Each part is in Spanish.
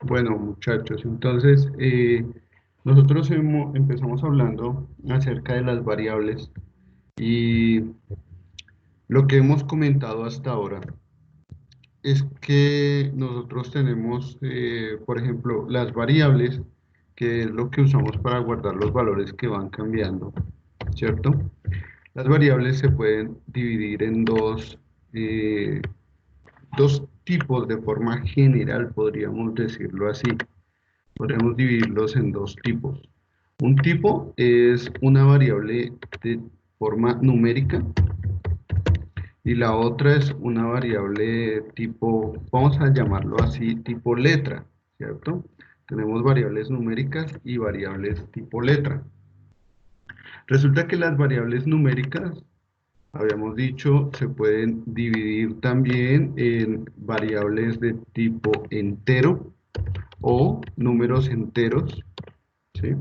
Bueno, muchachos, entonces nosotros empezamos hablando acerca de las variables y lo que hemos comentado hasta ahora es que nosotros tenemos, por ejemplo, las variables, que es lo que usamos para guardar los valores que van cambiando, ¿cierto? Las variables se pueden dividir en eh, dos tipos de forma general, podríamos decirlo así. Podemos dividirlos en dos tipos. Un tipo es una variable de forma numérica y la otra es una variable tipo, vamos a llamarlo así, tipo letra, ¿cierto? Tenemos variables numéricas y variables tipo letra. Resulta que las variables numéricas, habíamos dicho, se pueden dividir también en variables de tipo entero o números enteros, ¿sí?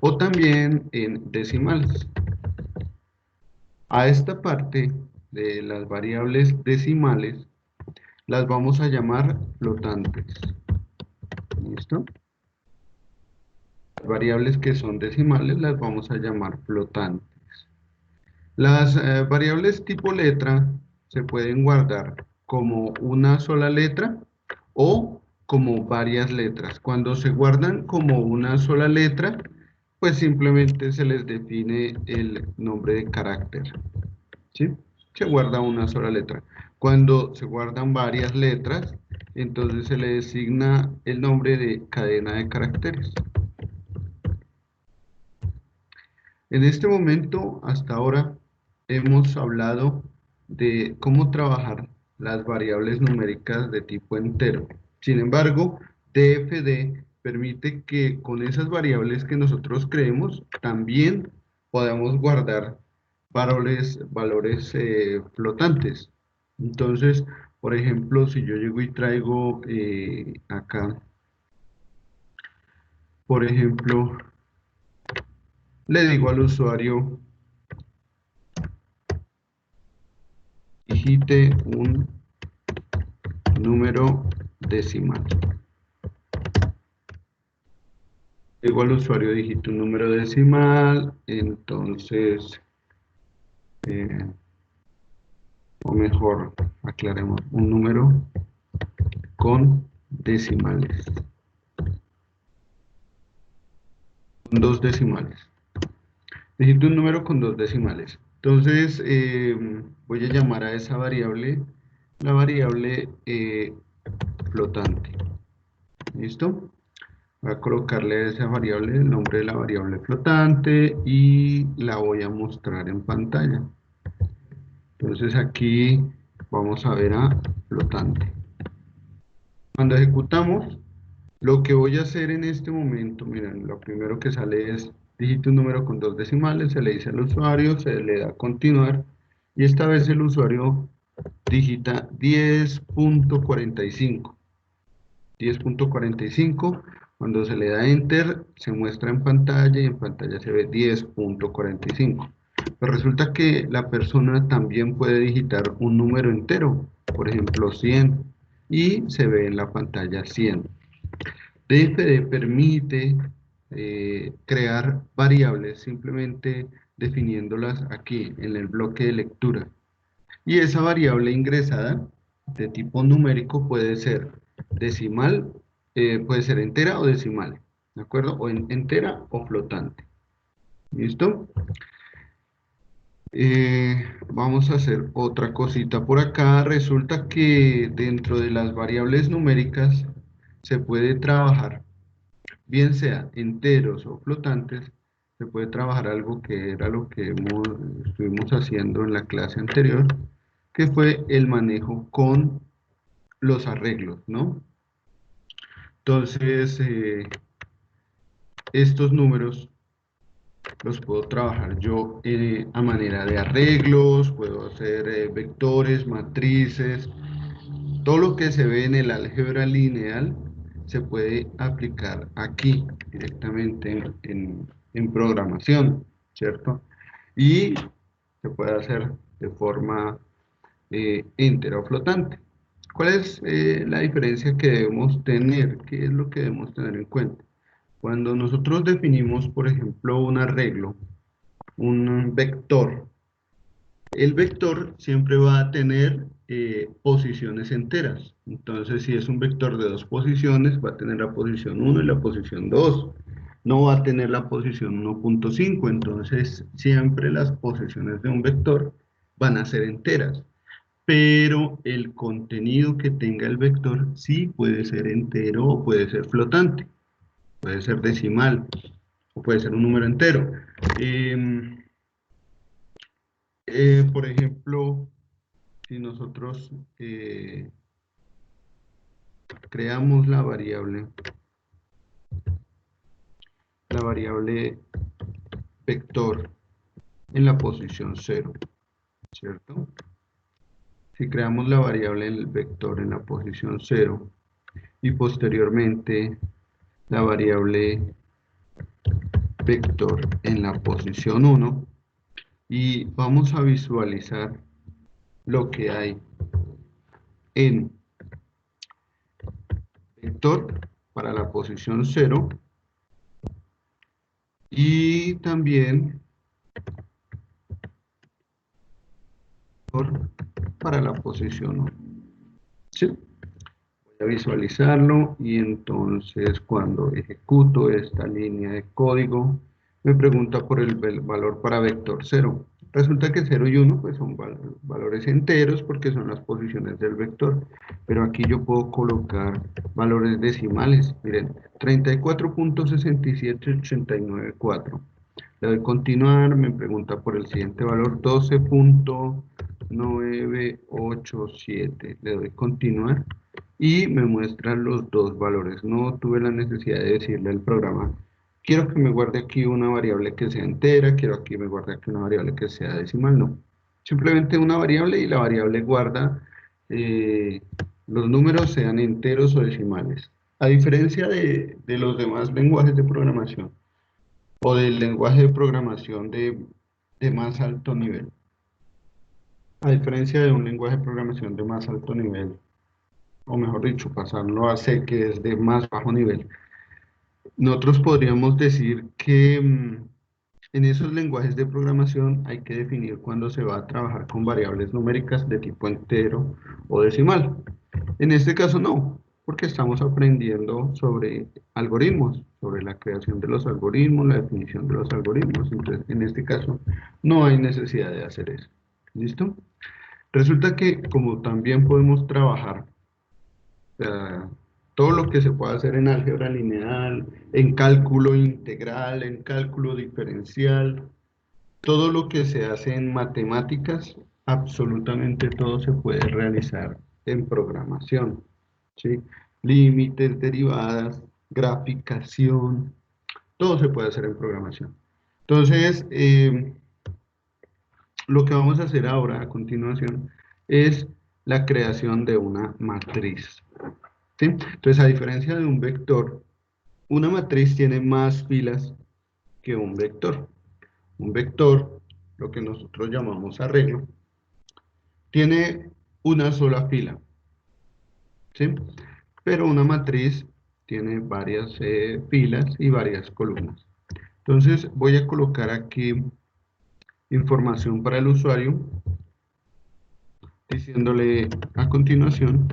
O también en decimales. A esta parte de las variables decimales las vamos a llamar flotantes. ¿Listo? Las variables que son decimales las vamos a llamar flotantes. Las variables tipo letra se pueden guardar como una sola letra o como varias letras. Cuando se guardan como una sola letra, pues simplemente se les define el nombre de carácter, ¿sí? Se guarda una sola letra. Cuando se guardan varias letras, entonces se le designa el nombre de cadena de caracteres. En este momento, hasta ahora, hemos hablado de cómo trabajar las variables numéricas de tipo entero. Sin embargo, DFD permite que con esas variables que nosotros creemos, también podamos guardar valores flotantes. Entonces, por ejemplo, si yo llego y traigo acá, por ejemplo, le digo al usuario, digite un número decimal. Igual el usuario digita un número decimal, entonces, eh, o mejor, aclaremos, un número con decimales, con dos decimales. Digito un número con dos decimales. Entonces, voy a llamar a esa variable, la variable flotante. ¿Listo? Voy a colocarle a esa variable el nombre de la variable flotante y la voy a mostrar en pantalla. Entonces aquí vamos a ver a flotante. Cuando ejecutamos, lo que voy a hacer en este momento, miren, lo primero que sale es digite un número con dos decimales, se le dice al usuario, se le da a continuar y esta vez el usuario digita 10.45. 10.45. Cuando se le da Enter, se muestra en pantalla y en pantalla se ve 10.45. Pero resulta que la persona también puede digitar un número entero, por ejemplo 100, y se ve en la pantalla 100. DFD permite crear variables simplemente definiéndolas aquí en el bloque de lectura. Y esa variable ingresada de tipo numérico puede ser decimal, puede ser entera o decimal, ¿de acuerdo? O entera o flotante. ¿Listo? Vamos a hacer otra cosita por acá. Resulta que dentro de las variables numéricas se puede trabajar, bien sea enteros o flotantes, se puede trabajar algo que era lo que estuvimos haciendo en la clase anterior, que fue el manejo con los arreglos, ¿no? Entonces, estos números los puedo trabajar yo a manera de arreglos, puedo hacer vectores, matrices, todo lo que se ve en el álgebra lineal se puede aplicar aquí directamente en programación, ¿cierto? Y se puede hacer de forma entera o flotante. ¿Cuál es la diferencia que debemos tener? ¿Qué es lo que debemos tener en cuenta? Cuando nosotros definimos, por ejemplo, un arreglo, un vector, el vector siempre va a tener posiciones enteras. Entonces, si es un vector de dos posiciones, va a tener la posición 1 y la posición 2. No va a tener la posición 1.5. Entonces, siempre las posiciones de un vector van a ser enteras. Pero el contenido que tenga el vector sí puede ser entero o puede ser flotante. Puede ser decimal o puede ser un número entero. Em, por ejemplo, si nosotros creamos la variable vector en la posición 0, ¿cierto? Si creamos la variable el vector en la posición 0 y posteriormente la variable vector en la posición 1 y vamos a visualizar lo que hay en vector para la posición 0 y también para la posición 1. ¿Sí? Voy a visualizarlo y entonces cuando ejecuto esta línea de código me pregunta por el valor para vector 0. Resulta que 0 y 1 pues son valores enteros porque son las posiciones del vector, pero aquí yo puedo colocar valores decimales. Miren, 34.67894. Le doy continuar, me pregunta por el siguiente valor, 12.987. Le doy continuar y me muestra los dos valores. No tuve la necesidad de decirle al programa, quiero que me guarde aquí una variable que sea entera, quiero que me guarde aquí una variable que sea decimal, no. Simplemente una variable y la variable guarda los números sean enteros o decimales. A diferencia de los demás lenguajes de programación, o del lenguaje de programación de más alto nivel. A diferencia de un lenguaje de programación de más alto nivel, o mejor dicho, pasarlo a C, que es de más bajo nivel, nosotros podríamos decir que en esos lenguajes de programación hay que definir cuándo se va a trabajar con variables numéricas de tipo entero o decimal. En este caso no, porque estamos aprendiendo sobre algoritmos, sobre la creación de los algoritmos, la definición de los algoritmos. Entonces, en este caso no hay necesidad de hacer eso. ¿Listo? Resulta que como también podemos trabajar todo lo que se puede hacer en álgebra lineal, en cálculo integral, en cálculo diferencial, todo lo que se hace en matemáticas, absolutamente todo se puede realizar en programación, ¿sí? Límites, derivadas, graficación, todo se puede hacer en programación. Entonces, lo que vamos a hacer ahora a continuación es la creación de una matriz, ¿sí? Entonces, a diferencia de un vector, una matriz tiene más filas que un vector. Un vector, lo que nosotros llamamos arreglo, tiene una sola fila, ¿sí? Pero una matriz tiene varias filas y varias columnas. Entonces voy a colocar aquí información para el usuario, diciéndole a continuación,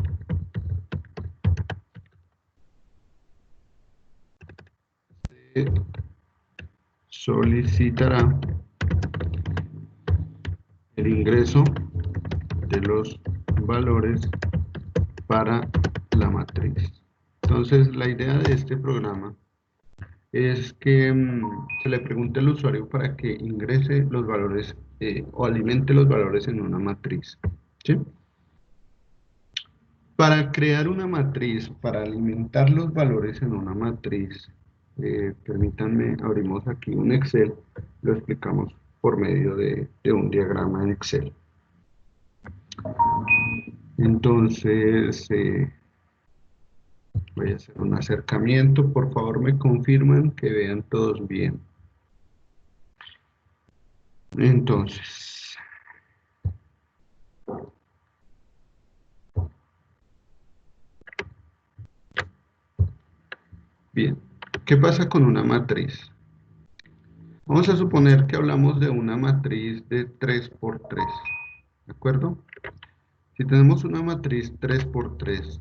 solicitará el ingreso de los valores para la matriz. Entonces la idea de este programa es que se le pregunte al usuario para que ingrese los valores o alimente los valores en una matriz, ¿sí? Para crear una matriz, para alimentar los valores en una matriz, permítanme, abrimos aquí un Excel, lo explicamos por medio de un diagrama en Excel. Entonces, voy a hacer un acercamiento, por favor me confirman que vean todos bien. Entonces, ¿Qué pasa con una matriz? Vamos a suponer que hablamos de una matriz de 3 por 3, ¿de acuerdo? Si tenemos una matriz 3 por 3,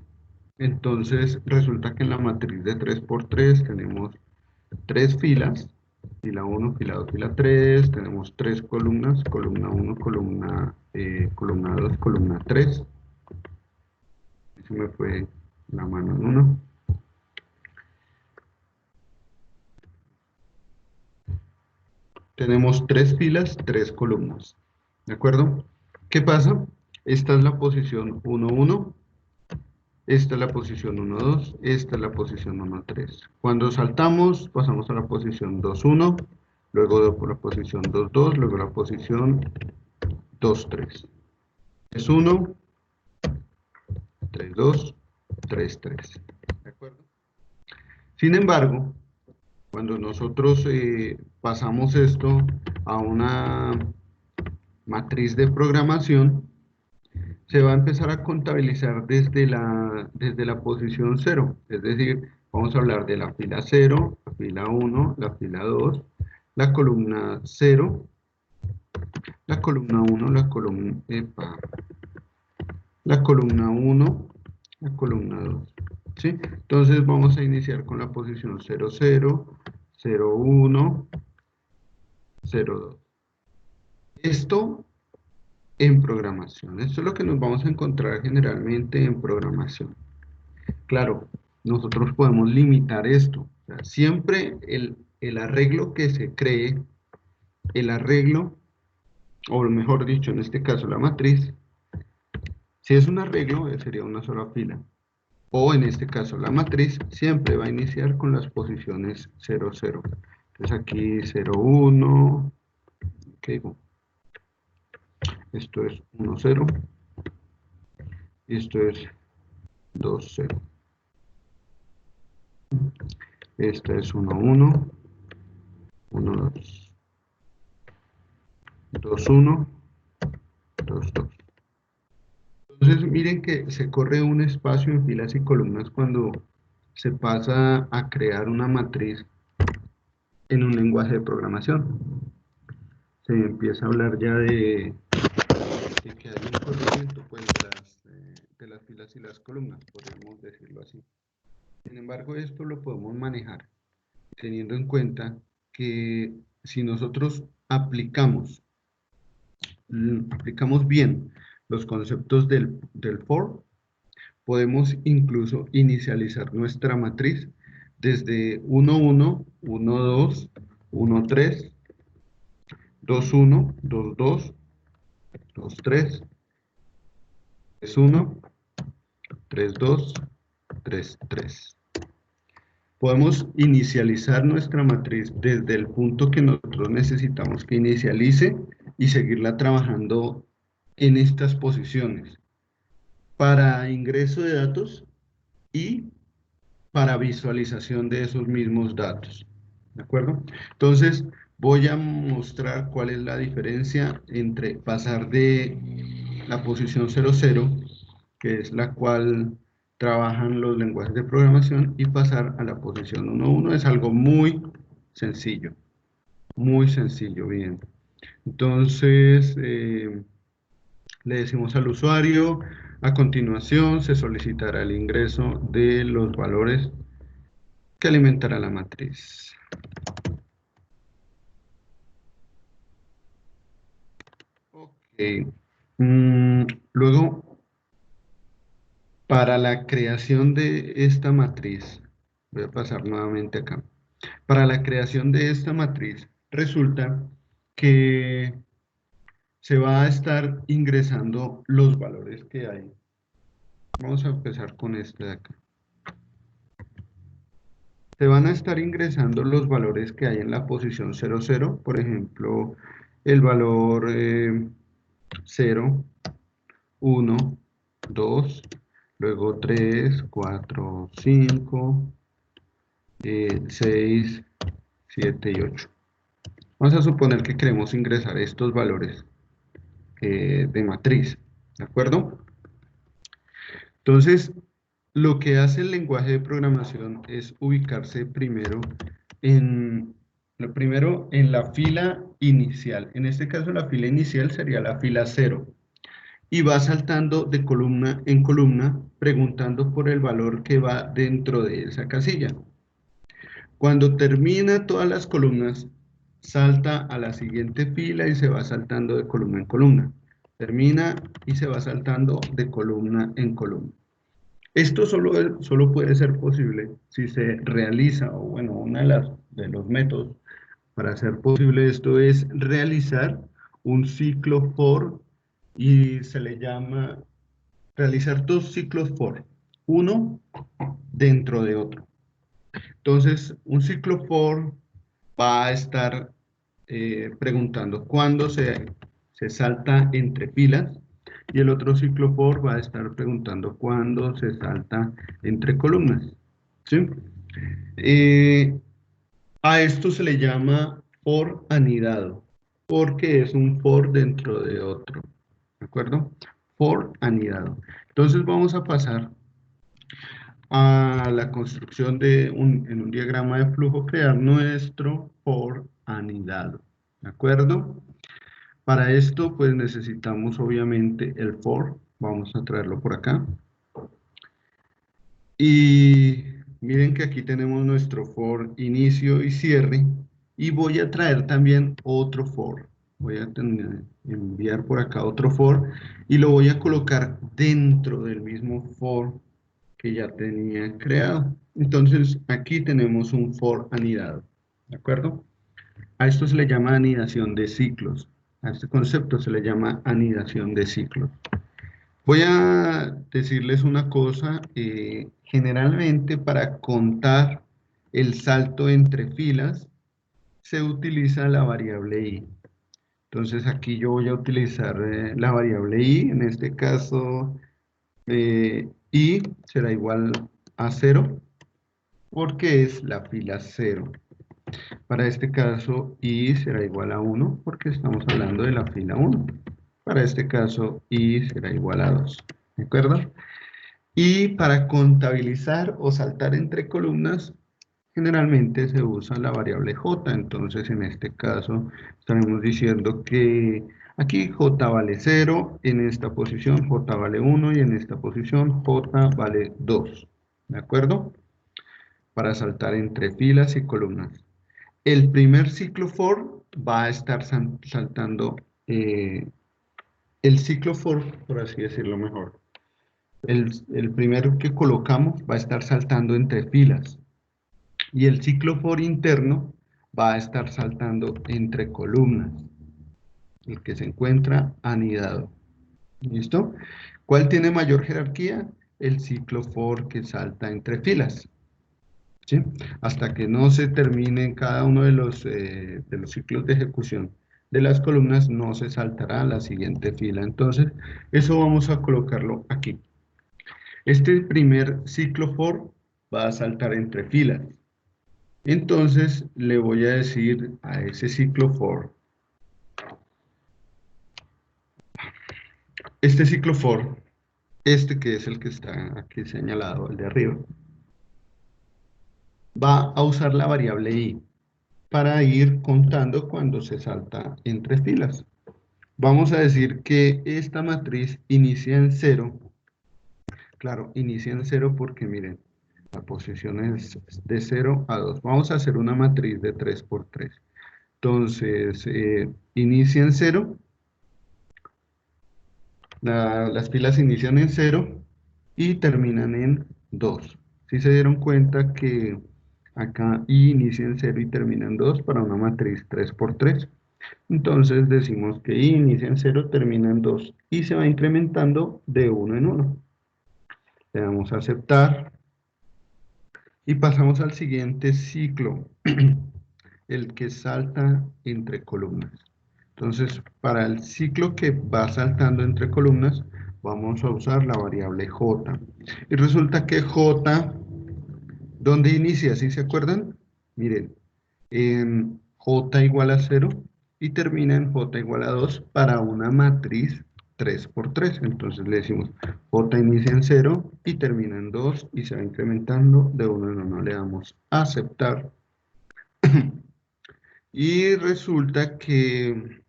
entonces resulta que en la matriz de 3 por 3 tenemos tres filas, fila 1, fila 2, fila 3, tenemos tres columnas, columna 1, columna 2, columna 3. Se me fue la mano en uno. Tenemos tres filas, tres columnas. ¿De acuerdo? ¿Qué pasa? Esta es la posición 1, 1. Esta es la posición 1, 2. Esta es la posición 1, 3. Cuando saltamos, pasamos a la posición 2, 1. Luego por la posición 2, 2. Luego la posición 2, 3. 3, 1. 3, 2. 3, 3. ¿De acuerdo? Sin embargo, cuando nosotros pasamos esto a una matriz de programación, se va a empezar a contabilizar desde la posición 0. Es decir, vamos a hablar de la fila 0, la fila 1, la fila 2, la columna 0, la columna 1, la columna 1, la columna 2. ¿Sí? Entonces vamos a iniciar con la posición 0, 0, 0, 1, 0, 2. Esto en programación. Esto es lo que nos vamos a encontrar generalmente en programación. Claro, nosotros podemos limitar esto. O sea, siempre el arreglo que se cree, el arreglo, o mejor dicho, en este caso la matriz, si es un arreglo, sería una sola fila. O en este caso la matriz siempre va a iniciar con las posiciones 0, 0. Entonces aquí 0, 1, ¿qué digo? Esto es 1, 0, y esto es 2, 0. Esta es 1, 1, 1, 2, 2, 1, 2, 2. Entonces miren que se corre un espacio en filas y columnas cuando se pasa a crear una matriz en un lenguaje de programación. Se empieza a hablar ya de que hay un corrimiento pues, de las filas y las columnas, podríamos decirlo así. Sin embargo, esto lo podemos manejar teniendo en cuenta que si nosotros aplicamos bien los conceptos del for, podemos incluso inicializar nuestra matriz desde 1, 1, 1, 2, 1, 3, 2, 1, 2, 2, 2, 3, 3, 1, 3, 2, 3, 3. Podemos inicializar nuestra matriz desde el punto que nosotros necesitamos que inicialice y seguirla trabajando en estas posiciones para ingreso de datos y para visualización de esos mismos datos. ¿De acuerdo? Entonces, voy a mostrar cuál es la diferencia entre pasar de la posición 0, 0, que es la cual trabajan los lenguajes de programación, y pasar a la posición 1, 1. Es algo muy sencillo, bien. Entonces, le decimos al usuario, a continuación se solicitará el ingreso de los valores que alimentará la matriz. Ok. Luego, para la creación de esta matriz, voy a pasar nuevamente acá. Para la creación de esta matriz, resulta que se va a estar ingresando los valores que hay. Vamos a empezar con este de acá. Se van a estar ingresando los valores que hay en la posición 0, 0. Por ejemplo, el valor 0, 1, 2, luego 3, 4, 5, 6, 7 y 8. Vamos a suponer que queremos ingresar estos valores de matriz, ¿de acuerdo? Entonces, Lo que hace el lenguaje de programación es ubicarse primero en la fila inicial. En este caso, la fila inicial sería la fila cero. Y va saltando de columna en columna, preguntando por el valor que va dentro de esa casilla. Cuando termina todas las columnas, salta a la siguiente fila y se va saltando de columna en columna. Termina y se va saltando de columna en columna. Esto solo puede ser posible si se realiza, o bueno, uno de los métodos para hacer posible esto es realizar un ciclo for y se le llama realizar dos ciclos for, uno dentro de otro. Entonces, un ciclo for va a estar preguntando cuándo se salta entre filas y el otro ciclo for va a estar preguntando cuándo se salta entre columnas. ¿Sí? Eh, a esto se le llama for anidado, porque es un for dentro de otro. ¿De acuerdo? For anidado. Entonces vamos a pasar a la construcción en un diagrama de flujo, crear nuestro for anidado. ¿De acuerdo? Para esto, pues necesitamos obviamente el for. Vamos a traerlo por acá. Y miren que aquí tenemos nuestro for inicio y cierre. Y voy a traer también otro for. Voy a enviar por acá otro for y lo voy a colocar dentro del mismo for que ya tenía creado. Entonces aquí tenemos un for anidado. ¿De acuerdo? A esto se le llama anidación de ciclos. A este concepto se le llama anidación de ciclos. Voy a decirles una cosa, generalmente para contar el salto entre filas se utiliza la variable i. Entonces aquí yo voy a utilizar la variable i, en este caso i será igual a 0 porque es la fila 0. Para este caso i será igual a 1 porque estamos hablando de la fila 1. Para este caso i será igual a 2. ¿De acuerdo? Y para contabilizar o saltar entre columnas, generalmente se usa la variable j. Entonces, en este caso, estaremos diciendo que aquí j vale 0, en esta posición j vale 1 y en esta posición j vale 2. ¿De acuerdo? Para saltar entre filas y columnas. El primer ciclo for va a estar saltando el ciclo for, por así decirlo mejor. El primero que colocamos va a estar saltando entre filas y el ciclo for interno va a estar saltando entre columnas, el que se encuentra anidado. ¿Listo? ¿Cuál tiene mayor jerarquía? El ciclo for que salta entre filas. ¿Sí? Hasta que no se termine cada uno de los ciclos de ejecución de las columnas, no se saltará a la siguiente fila. Entonces, eso vamos a colocarlo aquí. Este primer ciclo for va a saltar entre filas. Entonces le voy a decir a ese ciclo for, este ciclo for, este que es el que está aquí señalado, el de arriba, va a usar la variable i para ir contando cuando se salta entre filas. Vamos a decir que esta matriz inicia en 0. Claro, inicia en 0 porque miren, la posición es de 0 a 2. Vamos a hacer una matriz de 3 por 3. Entonces, inicia en 0, las filas inician en 0 y terminan en 2. Si se dieron cuenta que acá i inicia en 0 y termina en 2 para una matriz 3 por 3. Entonces decimos que i inicia en 0, termina en 2 y se va incrementando de 1 en 1. Le damos a aceptar y pasamos al siguiente ciclo, el que salta entre columnas. Entonces, para el ciclo que va saltando entre columnas, vamos a usar la variable j. Y resulta que j, ¿dónde inicia? ¿Sí se acuerdan? Miren, en j igual a 0 y termina en j igual a 2 para una matriz 3 por 3. Entonces le decimos j inicia en 0 y termina en 2 y se va incrementando de 1 en 1. Le damos a aceptar. Y resulta que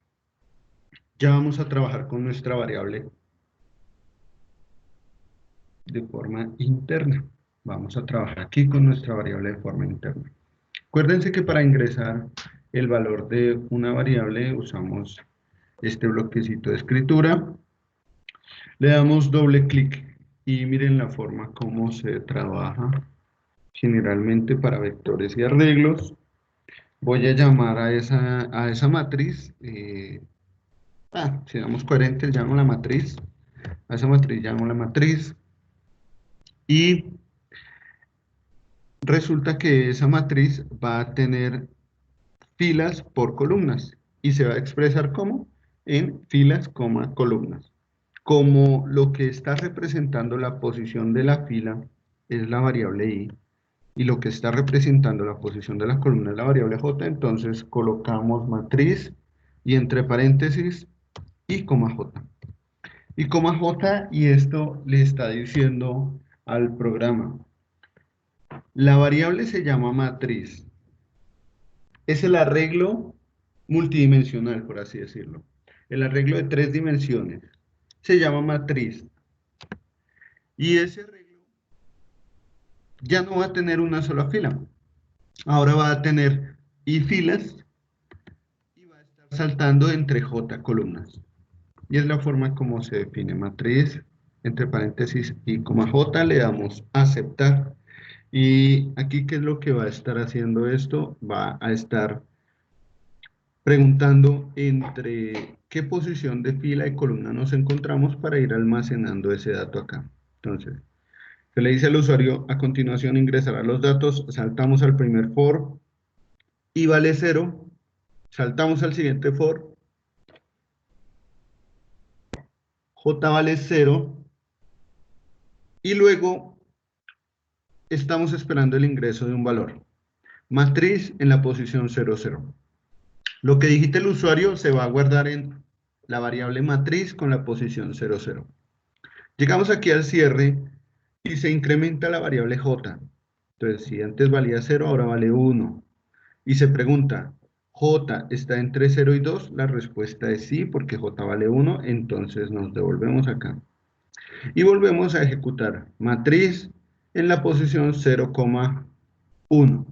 ya vamos a trabajar con nuestra variable de forma interna. Vamos a trabajar aquí con nuestra variable de forma interna. Acuérdense que para ingresar el valor de una variable usamos este bloquecito de escritura. Le damos doble clic y miren la forma como se trabaja generalmente para vectores y arreglos. Voy a llamar a esa matriz, si damos coherentes, llamo la matriz, a esa matriz llamo la matriz, y resulta que esa matriz va a tener filas por columnas, y se va a expresar como en filas, columnas. Como lo que está representando la posición de la fila es la variable i, y lo que está representando la posición de la columna es la variable j, entonces colocamos matriz y entre paréntesis y coma j. Y coma j, y esto le está diciendo al programa. La variable se llama matriz. Es el arreglo multidimensional, por así decirlo. El arreglo de 3 dimensiones. Se llama matriz. Y ese arreglo ya no va a tener una sola fila. Ahora va a tener i filas y va a estar saltando entre j columnas. Y es la forma como se define matriz. Entre paréntesis y coma j le damos aceptar. Y aquí, ¿qué es lo que va a estar haciendo esto? Va a estar preguntando entre qué posición de fila y columna nos encontramos para ir almacenando ese dato acá. Entonces, se le dice al usuario, a continuación ingresará los datos, saltamos al primer for, y vale 0, saltamos al siguiente for, j vale 0, y luego estamos esperando el ingreso de un valor. Matriz en la posición 0, 0. Lo que digite el usuario se va a guardar en la variable matriz con la posición 0, 0. Llegamos aquí al cierre y se incrementa la variable j. Entonces, si antes valía 0, ahora vale 1. Y se pregunta, ¿j está entre 0 y 2? La respuesta es sí, porque j vale 1, entonces nos devolvemos acá. Y volvemos a ejecutar matriz en la posición 0,1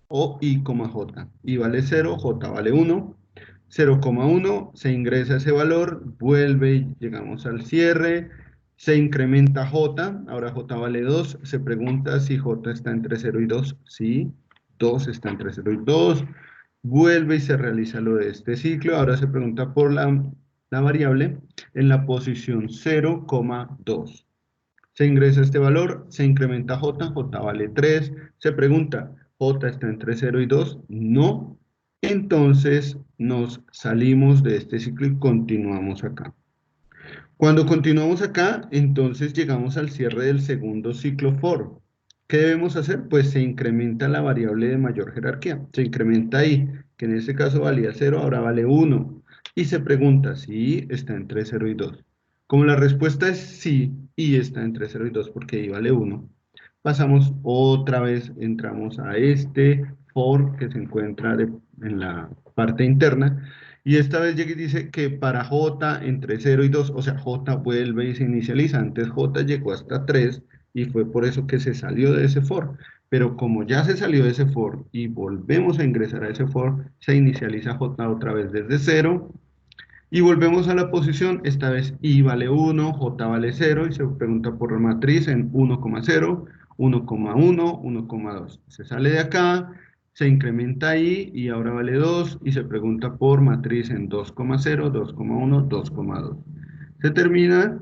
o i, j. I vale 0, j vale 1. 0,1, se ingresa ese valor, vuelve y llegamos al cierre, se incrementa j, ahora j vale 2, se pregunta si j está entre 0 y 2, sí, 2 está entre 0 y 2, vuelve y se realiza lo de este ciclo, ahora se pregunta por la variable en la posición 0,2. Se ingresa este valor, se incrementa j, j vale 3, se pregunta, j está entre 0 y 2, no, entonces nos salimos de este ciclo y continuamos acá. Cuando continuamos acá, entonces llegamos al cierre del segundo ciclo for. ¿Qué debemos hacer? Pues se incrementa la variable de mayor jerarquía, se incrementa i, que en este caso valía 0, ahora vale 1, y se pregunta si i está entre 0 y 2. Como la respuesta es sí, i está entre 0 y 2 porque i vale 1, pasamos otra vez, entramos a este for que se encuentra en la parte interna, y esta vez llega y dice que para j entre 0 y 2, o sea, j vuelve y se inicializa. Antes j llegó hasta 3 y fue por eso que se salió de ese for. Pero como ya se salió de ese for y volvemos a ingresar a ese for, se inicializa j otra vez desde 0 y volvemos a la posición. Esta vez i vale 1, j vale 0 y se pregunta por la matriz en 1,0, 1,1, 1,2. Se sale de acá, se incrementa i y ahora vale 2 y se pregunta por matriz en 2,0, 2,1, 2,2. Se termina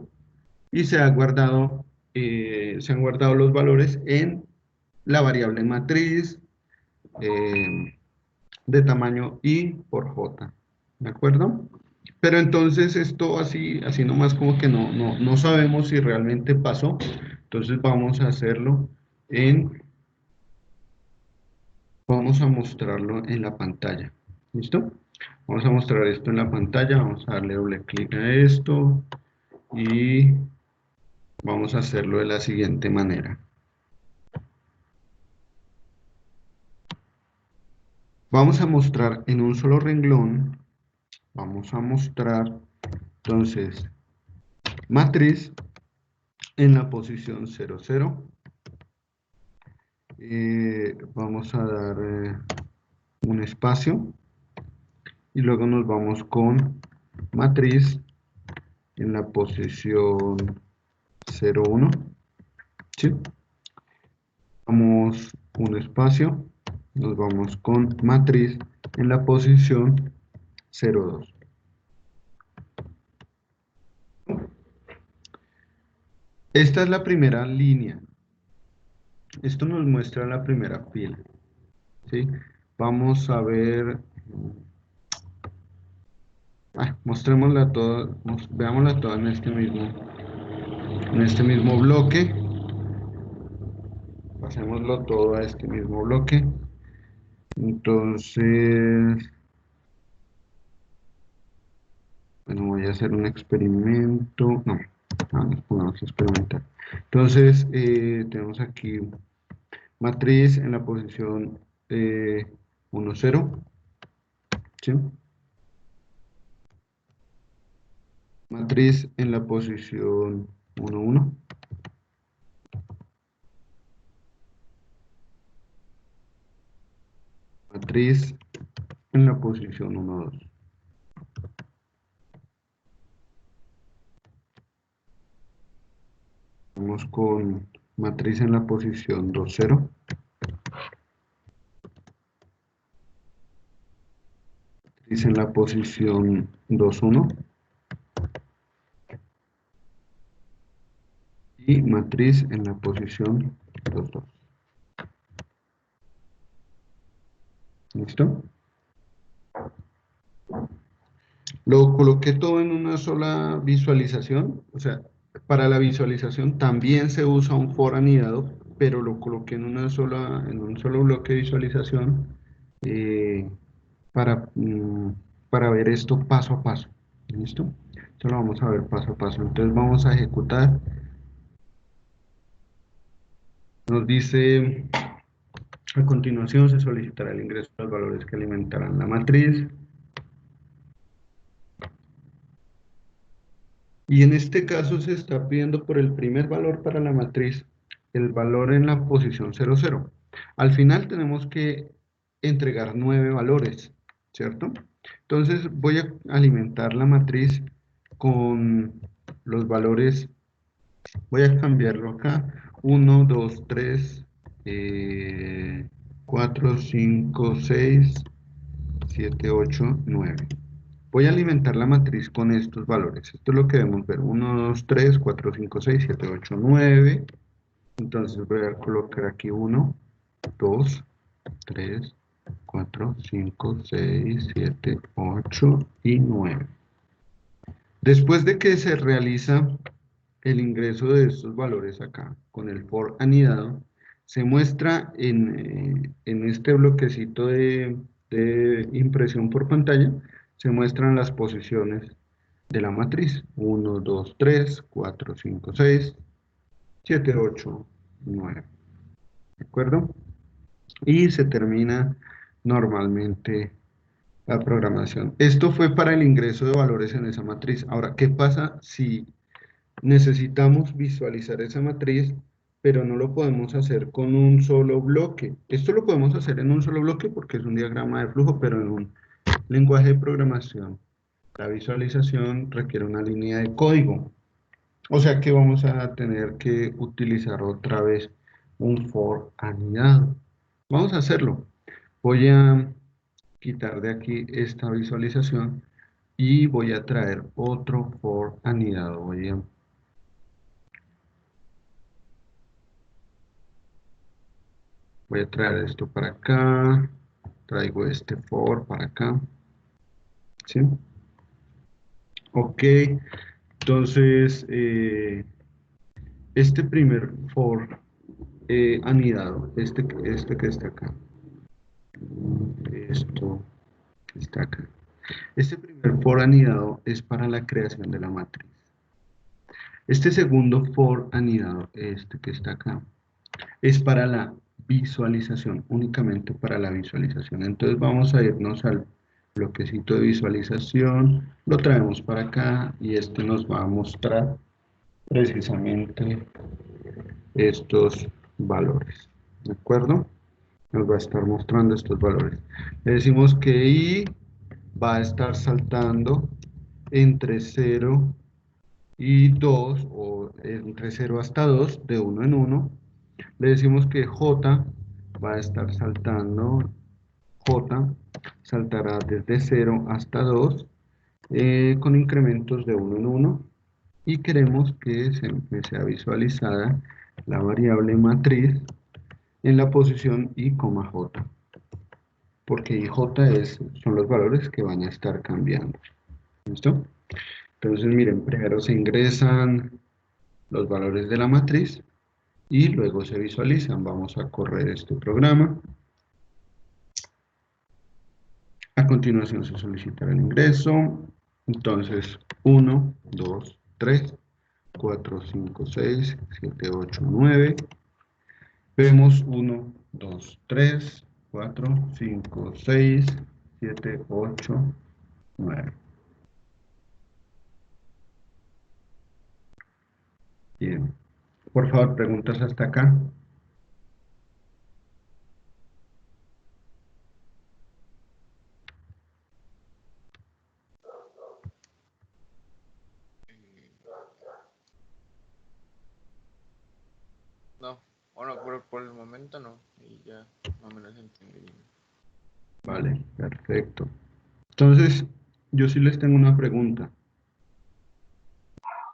y se han guardado los valores en la variable matriz de tamaño i por j. ¿De acuerdo? Pero entonces esto así nomás como que no sabemos si realmente pasó. Entonces vamos a hacerlo vamos a mostrarlo en la pantalla. ¿Listo? Vamos a mostrar esto en la pantalla, vamos a darle doble clic a esto y Vamos a hacerlo de la siguiente manera. Vamos a mostrar en un solo renglón, vamos a mostrar entonces matriz en la posición 0, 0. Vamos a dar un espacio y luego nos vamos con matriz en la posición 0, 1. ¿Sí? Damos un espacio, nos vamos con matriz en la posición 0, 2. Esta es la primera línea. Esto nos muestra la primera fila. ¿Sí? Vamos a ver, mostrémosla toda, veámosla toda en este mismo bloque. Pasémoslo todo a este mismo bloque. Entonces, bueno, voy a hacer un experimento. No, nos pongamos a experimentar. Entonces, tenemos aquí matriz en la posición 1, 0. ¿Sí? Matriz en la posición 1, 1. Matriz en la posición 1, 2. Vamos con matriz en la posición 2, 0. Matriz en la posición 2, 1. Y matriz en la posición 2, 2. ¿Listo? Lo coloqué todo en una sola visualización, o sea, para la visualización también se usa un for anidado, pero lo coloqué en un solo bloque de visualización eh, para, para ver esto paso a paso. ¿Listo? Esto lo vamos a ver paso a paso. Entonces vamos a ejecutar. Nos dice, a continuación se solicitará el ingreso de los valores que alimentarán la matriz. Y en este caso se está pidiendo por el primer valor para la matriz, el valor en la posición 0, 0. Al final tenemos que entregar 9 valores, ¿cierto? Entonces voy a alimentar la matriz con los valores, voy a cambiarlo acá, 1, 2, 3, 4, 5, 6, 7, 8, 9. Voy a alimentar la matriz con estos valores. Esto es lo que debemos ver. 1, 2, 3, 4, 5, 6, 7, 8, 9. Entonces voy a colocar aquí 1, 2, 3, 4, 5, 6, 7, 8 y 9. Después de que se realiza el ingreso de estos valores acá con el for anidado, se muestra en este bloquecito de impresión por pantalla, se muestran las posiciones de la matriz. 1, 2, 3, 4, 5, 6, 7, 8, 9. ¿De acuerdo? Y se termina normalmente la programación. Esto fue para el ingreso de valores en esa matriz. Ahora, ¿qué pasa si necesitamos visualizar esa matriz, pero no lo podemos hacer con un solo bloque? Esto lo podemos hacer en un solo bloque porque es un diagrama de flujo, pero en un lenguaje de programación. La visualización requiere una línea de código. O sea que vamos a tener que utilizar otra vez un for anidado. Vamos a hacerlo. Voy a quitar de aquí esta visualización y voy a traer otro for anidado. Voy a traer esto para acá. Traigo este for para acá. ¿Sí? Ok. Entonces, este primer for anidado, este que está acá. Esto que está acá. Este primer for anidado es para la creación de la matriz. Este segundo for anidado, este que está acá, es para la visualización, únicamente para la visualización. Entonces vamos a irnos al bloquecito de visualización, lo traemos para acá y este nos va a mostrar precisamente estos valores, ¿de acuerdo? Nos va a estar mostrando estos valores. Le decimos que i va a estar saltando entre 0 y 2 o entre 0 hasta 2 de uno en uno. Le decimos que j va a estar saltando, j saltará desde 0 hasta 2 con incrementos de uno en uno y queremos que se empiece a visualizar la variable matriz en la posición i, j, porque i, j son los valores que van a estar cambiando. ¿Listo? Entonces, miren, primero se ingresan los valores de la matriz y luego se visualizan. Vamos a correr este programa. A continuación se solicitará el ingreso. Entonces, 1, 2, 3, 4, 5, 6, 7, 8, 9. Vemos 1, 2, 3, 4, 5, 6, 7, 8, 9. Bien. Por favor, preguntas hasta acá. No, bueno, por el momento no. Y ya más o menos entendí bien. Vale, perfecto. Entonces, yo sí les tengo una pregunta.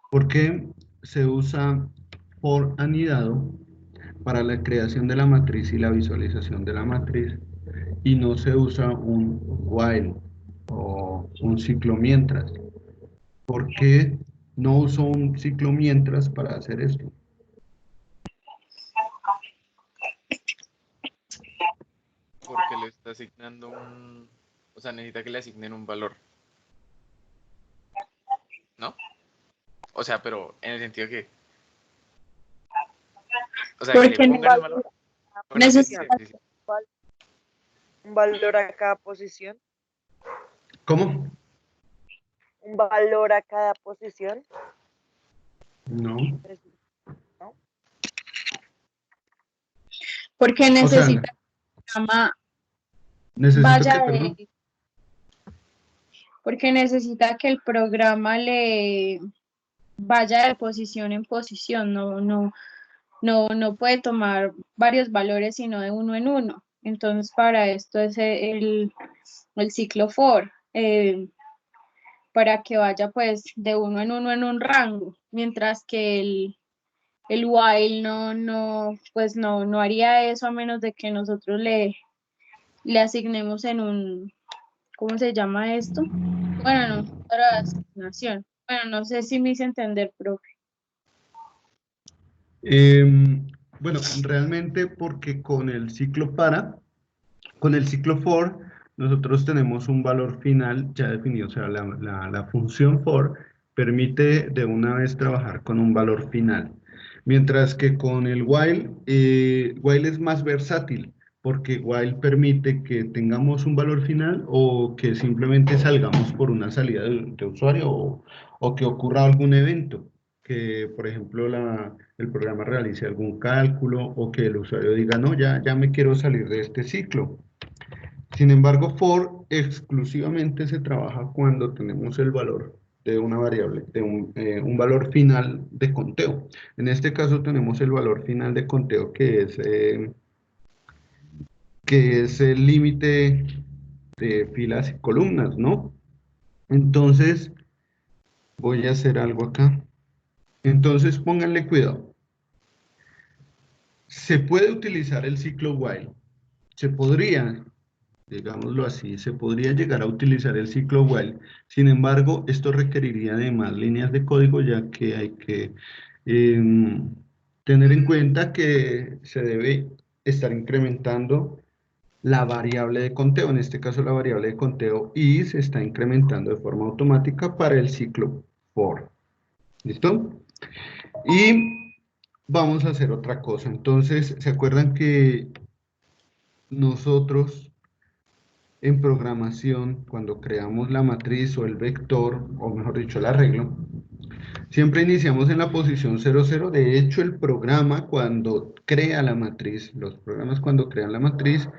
¿Por qué se usa for anidado para la creación de la matriz y la visualización de la matriz y no se usa un while o un ciclo mientras? ¿Por qué no uso un ciclo mientras para hacer esto? Porque le está asignando un... O sea, necesita que le asignen un valor, ¿no? O sea, pero en el sentido que... O sea, que le Porque pongan el valor. Bueno, sí, sí, necesita sí, sí. un valor a cada posición, ¿Cómo? un valor a cada posición, No. ¿no? Porque O sea, necesita que el programa necesito que, vaya perdón. porque necesita que el programa le vaya de posición en posición, no puede tomar varios valores sino de uno en uno. Entonces para esto es el ciclo for, para que vaya pues de uno en uno en un rango, mientras que el while pues no haría eso a menos de que nosotros le asignemos en un, ¿cómo se llama esto? Bueno, no, para asignación. Bueno, no sé si me hice entender, profe. Bueno, realmente porque con el ciclo for, nosotros tenemos un valor final ya definido, o sea, la función for permite de una vez trabajar con un valor final. Mientras que con el while es más versátil, porque while permite que tengamos un valor final o que simplemente salgamos por una salida de usuario o que ocurra algún evento, que por ejemplo el programa realice algún cálculo o que el usuario diga, no, ya me quiero salir de este ciclo. Sin embargo, for exclusivamente se trabaja cuando tenemos el valor de una variable, de un valor final de conteo. En este caso tenemos el valor final de conteo que es el límite de filas y columnas, ¿no? Entonces, voy a hacer algo acá. Entonces, pónganle cuidado. Se puede utilizar el ciclo while. Se podría, digámoslo así, se podría llegar a utilizar el ciclo while. Sin embargo, esto requeriría de más líneas de código, ya que hay que em, tener en cuenta que se debe estar incrementando la variable de conteo, en este caso la variable de conteo, y se está incrementando de forma automática para el ciclo for. ¿Listo? Y vamos a hacer otra cosa. Entonces, ¿se acuerdan que nosotros en programación, cuando creamos la matriz o el vector, o mejor dicho, el arreglo, siempre iniciamos en la posición 00? De hecho, el programa cuando crea la matriz, los programas cuando crean la matriz,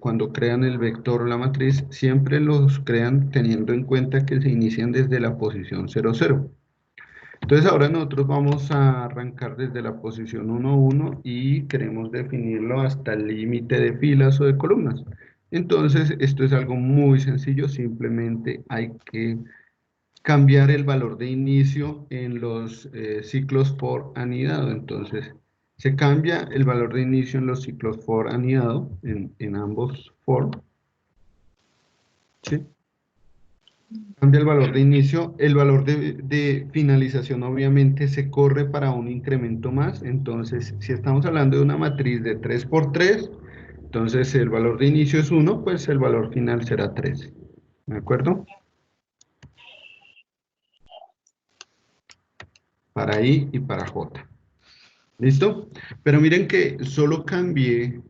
cuando crean el vector o la matriz, siempre los crean teniendo en cuenta que se inician desde la posición 00. Entonces ahora nosotros vamos a arrancar desde la posición 1, 1 y queremos definirlo hasta el límite de filas o de columnas. Entonces esto es algo muy sencillo, simplemente hay que cambiar el valor de inicio en los ciclos for anidado. Entonces se cambia el valor de inicio en los ciclos for anidado, en ambos for, ¿sí? Cambia el valor de inicio, el valor de finalización obviamente se corre para un incremento más. Entonces, si estamos hablando de una matriz de 3 por 3, entonces el valor de inicio es 1, pues el valor final será 3. ¿De acuerdo? Para I y para J. ¿Listo? Pero miren que solo cambié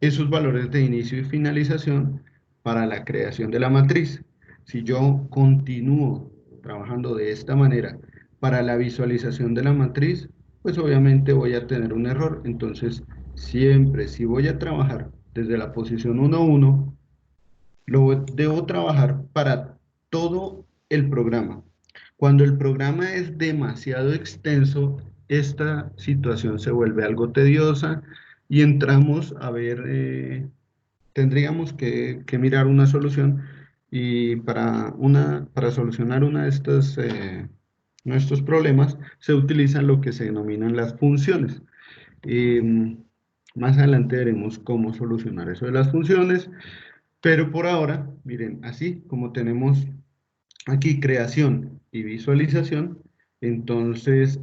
esos valores de inicio y finalización para la creación de la matriz. Si yo continúo trabajando de esta manera para la visualización de la matriz, pues obviamente voy a tener un error. Entonces, siempre si voy a trabajar desde la posición 1, 1, lo debo trabajar para todo el programa. Cuando el programa es demasiado extenso, esta situación se vuelve algo tediosa y entramos a ver, tendríamos que mirar una solución, y para solucionar una de estos problemas se utilizan lo que se denominan las funciones. Más adelante veremos cómo solucionar eso de las funciones. Pero por ahora, miren, así como tenemos aquí creación y visualización, entonces,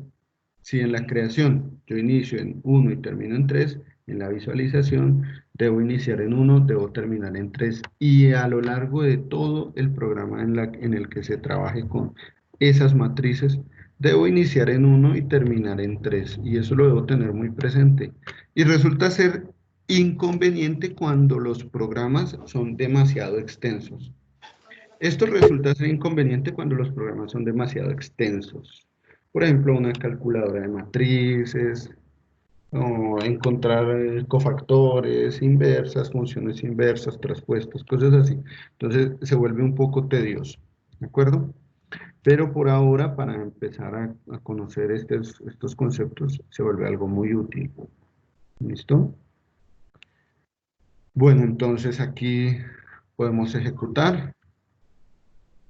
si en la creación yo inicio en 1 y termino en 3, en la visualización debo iniciar en 1, debo terminar en 3, y a lo largo de todo el programa en el que se trabaje con esas matrices, debo iniciar en 1 y terminar en 3, y eso lo debo tener muy presente. Y resulta ser inconveniente cuando los programas son demasiado extensos. Esto resulta ser inconveniente cuando los programas son demasiado extensos. Por ejemplo, una calculadora de matrices, o encontrar cofactores, inversas, funciones inversas, traspuestos, cosas así. Entonces se vuelve un poco tedioso, ¿de acuerdo? Pero por ahora, para empezar a conocer estos conceptos, se vuelve algo muy útil. ¿Listo? Bueno, entonces aquí podemos ejecutar.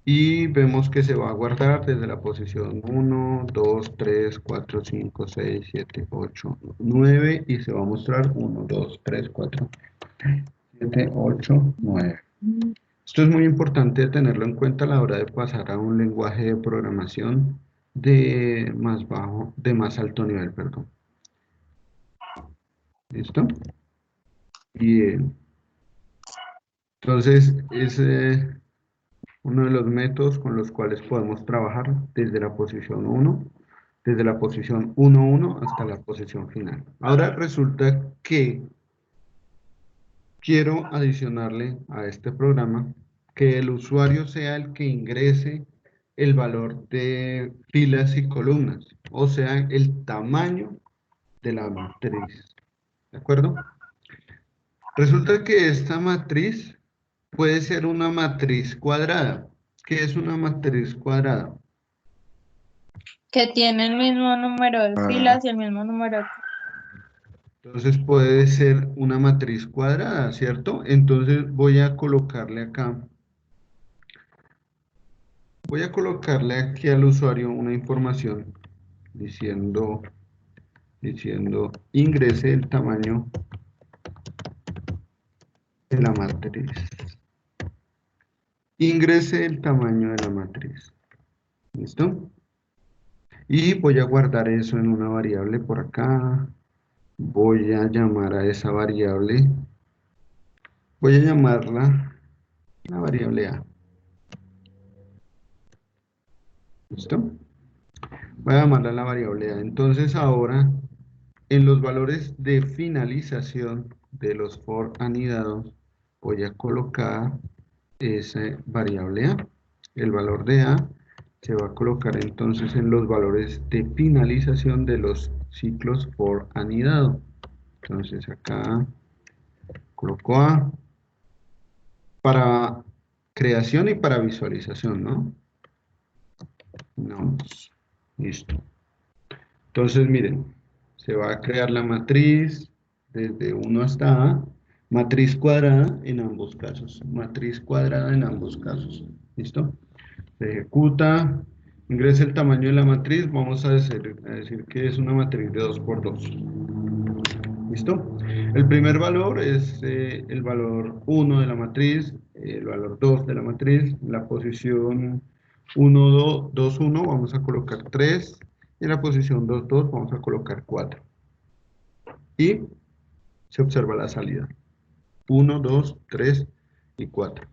Y vemos que se va a guardar desde la posición 1, 2, 3, 4, 5, 6, 7, 8, 9, y se va a mostrar 1, 2, 3, 4, 7, 8, 9. Esto es muy importante tenerlo en cuenta a la hora de pasar a un lenguaje de programación de más alto nivel, perdón. ¿Listo? Bien. Entonces, es uno de los métodos con los cuales podemos trabajar desde la posición 1, desde la posición 1, 1 hasta la posición final. Ahora resulta que quiero adicionarle a este programa que el usuario sea el que ingrese el valor de filas y columnas, o sea, el tamaño de la matriz. ¿De acuerdo? Resulta que esta matriz puede ser una matriz cuadrada. ¿Qué es una matriz cuadrada? Que tiene el mismo número de filas y el mismo número de... Entonces puede ser una matriz cuadrada, ¿cierto? Entonces voy a colocarle acá, voy a colocarle aquí al usuario una información diciendo, ingrese el tamaño de la matriz. Ingrese el tamaño de la matriz. ¿Listo? Y voy a guardar eso en una variable por acá. Voy a llamar a esa variable, voy a llamarla la variable A. ¿Listo? Voy a llamarla la variable A. Entonces ahora, en los valores de finalización de los for anidados, voy a colocar esa variable A. El valor de A se va a colocar entonces en los valores de finalización de los ciclos for anidado. Entonces acá coloco A para creación y para visualización, ¿no? No, listo. Entonces, miren, se va a crear la matriz desde 1 hasta A, matriz cuadrada en ambos casos, matriz cuadrada en ambos casos, ¿listo? Se ejecuta, ingresa el tamaño de la matriz, vamos a decir que es una matriz de 2 por 2, ¿listo? El primer valor es el valor 1 de la matriz, el valor 2 de la matriz, la posición 1, 2, 2, 1, vamos a colocar 3, y en la posición 2, 2 vamos a colocar 4. Y se observa la salida. 1, 2, 3 y 4.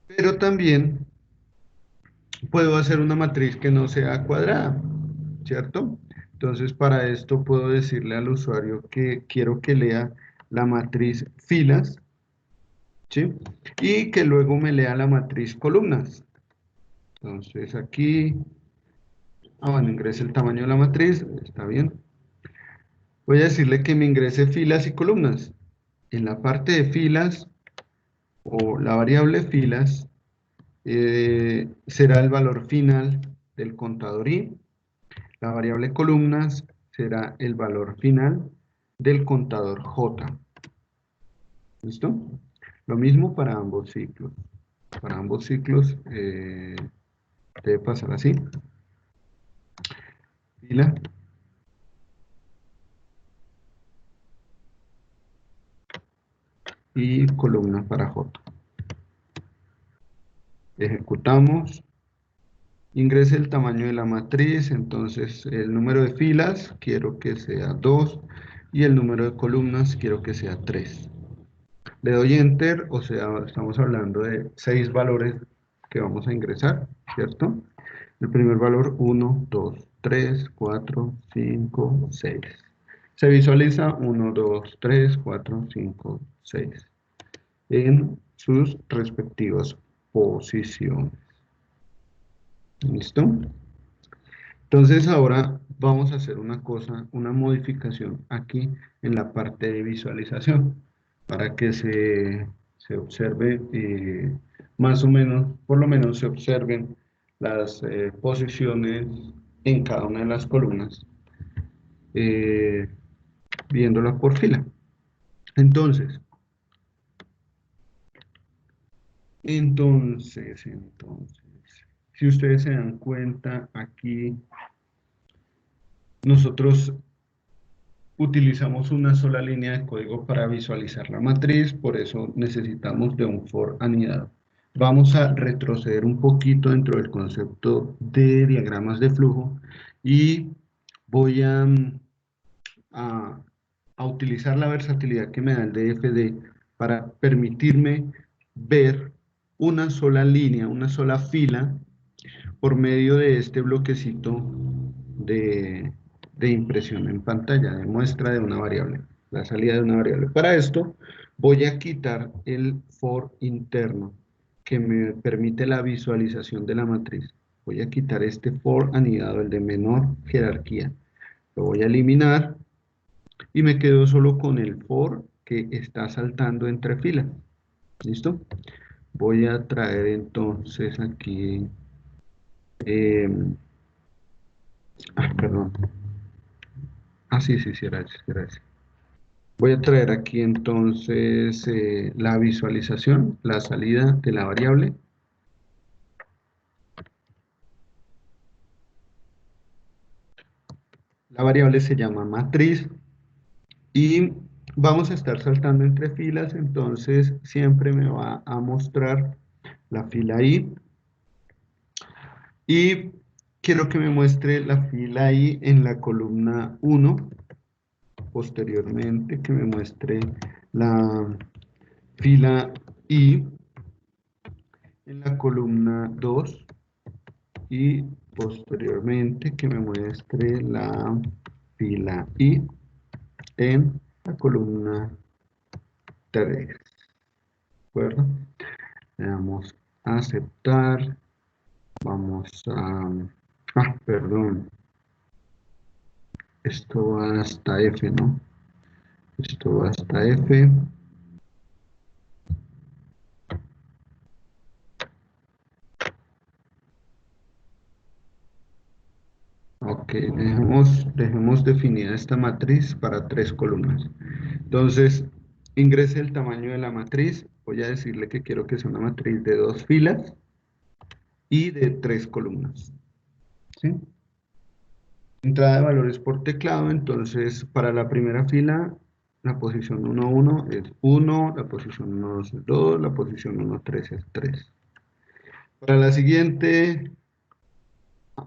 Pero también puedo hacer una matriz que no sea cuadrada, ¿cierto? Entonces para esto puedo decirle al usuario que quiero que lea la matriz filas, ¿sí? Y que luego me lea la matriz columnas. Entonces aquí, bueno, ingrese el tamaño de la matriz, está bien. Voy a decirle que me ingrese filas y columnas. En la parte de filas, o la variable filas, será el valor final del contador i. La variable columnas será el valor final del contador j. ¿Listo? Lo mismo para ambos ciclos. Para ambos ciclos debe pasar así. Fila. Y columna para j. Ejecutamos. Ingrese el tamaño de la matriz, entonces el número de filas quiero que sea 2 y el número de columnas quiero que sea 3. Le doy Enter, o sea, estamos hablando de 6 valores que vamos a ingresar, ¿cierto? El primer valor 1, 2, 3, 4, 5, 6. Se visualiza 1, 2, 3, 4, 5, 6 en sus respectivas posiciones. ¿Listo? Entonces ahora vamos a hacer una cosa, una modificación aquí en la parte de visualización para que se observe más o menos, por lo menos se observen las posiciones en cada una de las columnas, eh, viéndolas por fila. Entonces, si ustedes se dan cuenta aquí, nosotros utilizamos una sola línea de código para visualizar la matriz, por eso necesitamos de un for anidado. Vamos a retroceder un poquito dentro del concepto de diagramas de flujo y voy a utilizar la versatilidad que me da el DFD para permitirme ver una sola línea, una sola fila por medio de este bloquecito de impresión en pantalla, de muestra de una variable, la salida de una variable. Para esto voy a quitar el for interno que me permite la visualización de la matriz. Voy a quitar este for anidado, el de menor jerarquía. Lo voy a eliminar y me quedo solo con el for que está saltando entre filas. ¿Listo? Voy a traer entonces aquí perdón. Sí, era ese. Voy a traer aquí entonces la visualización, la salida de la variable. La variable se llama matriz y vamos a estar saltando entre filas, entonces siempre me va a mostrar la fila I y quiero que me muestre la fila I en la columna 1, posteriormente que me muestre la fila I en la columna 2 y posteriormente que me muestre la fila I en la columna 3. ¿De acuerdo? Le damos a aceptar. Vamos a... perdón. Esto va hasta F, ¿no? Esto va hasta F. Ok, dejemos definida esta matriz para 3 columnas. Entonces, ingrese el tamaño de la matriz. Voy a decirle que quiero que sea una matriz de 2 filas y de 3 columnas. ¿Sí? Entrada de valores por teclado. Entonces, para la primera fila, la posición 1, 1 es 1, la posición 1, 2 es 2, la posición 1, 3 es 3. Para la siguiente,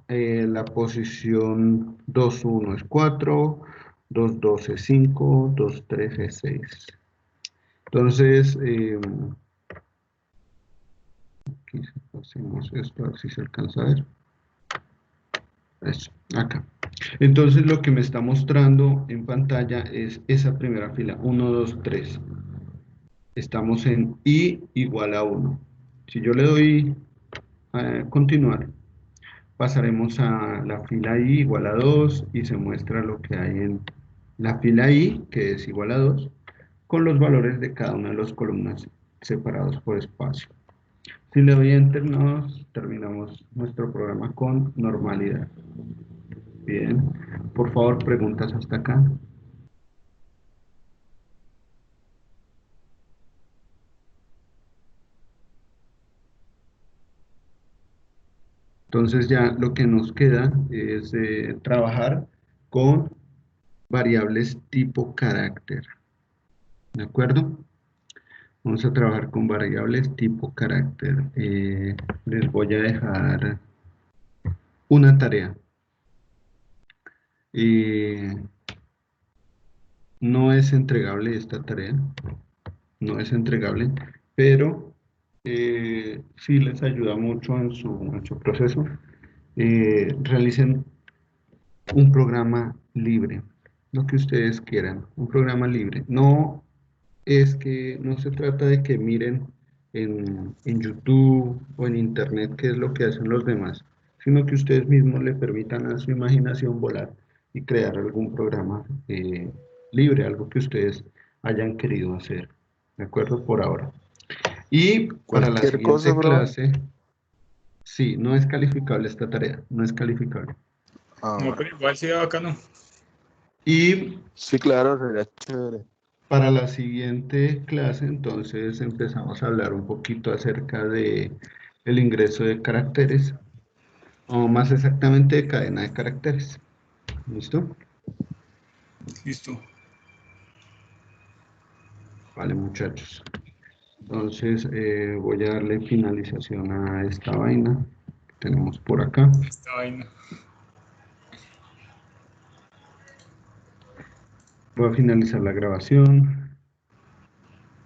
la posición 2, 1 es 4, 2, 2 es 5, 2, 3 es 6. Entonces, aquí hacemos esto, a ver si se alcanza a ver. Eso, acá. Entonces, lo que me está mostrando en pantalla es esa primera fila, 1, 2, 3. Estamos en I igual a 1. Si yo le doy a continuar, pasaremos a la fila I igual a 2 y se muestra lo que hay en la fila I, que es igual a 2, con los valores de cada una de las columnas separados por espacio. Si le doy Enter, terminamos nuestro programa con normalidad. Bien, por favor, preguntas hasta acá. Entonces ya lo que nos queda es trabajar con variables tipo carácter. ¿De acuerdo? Vamos a trabajar con variables tipo carácter. Les voy a dejar una tarea. No es entregable esta tarea, no es entregable, pero sí les ayuda mucho en su proceso. Realicen un programa libre, lo que ustedes quieran, un programa libre. No se trata de que miren en YouTube o en Internet qué es lo que hacen los demás, sino que ustedes mismos le permitan a su imaginación volar y crear algún programa libre, algo que ustedes hayan querido hacer. ¿De acuerdo? Por ahora. Y para la Cualquier cosa, siguiente bro. clase, sí, no es calificable esta tarea, no es calificable. Ah, No, bueno. pero igual sí bacano. Y Sí, claro, sería chévere. para la siguiente clase, entonces empezamos a hablar un poquito acerca de el ingreso de caracteres, o más exactamente de cadena de caracteres. ¿Listo? Listo. Vale, muchachos. Entonces voy a darle finalización a esta vaina que tenemos por acá. Esta vaina. Voy a finalizar la grabación.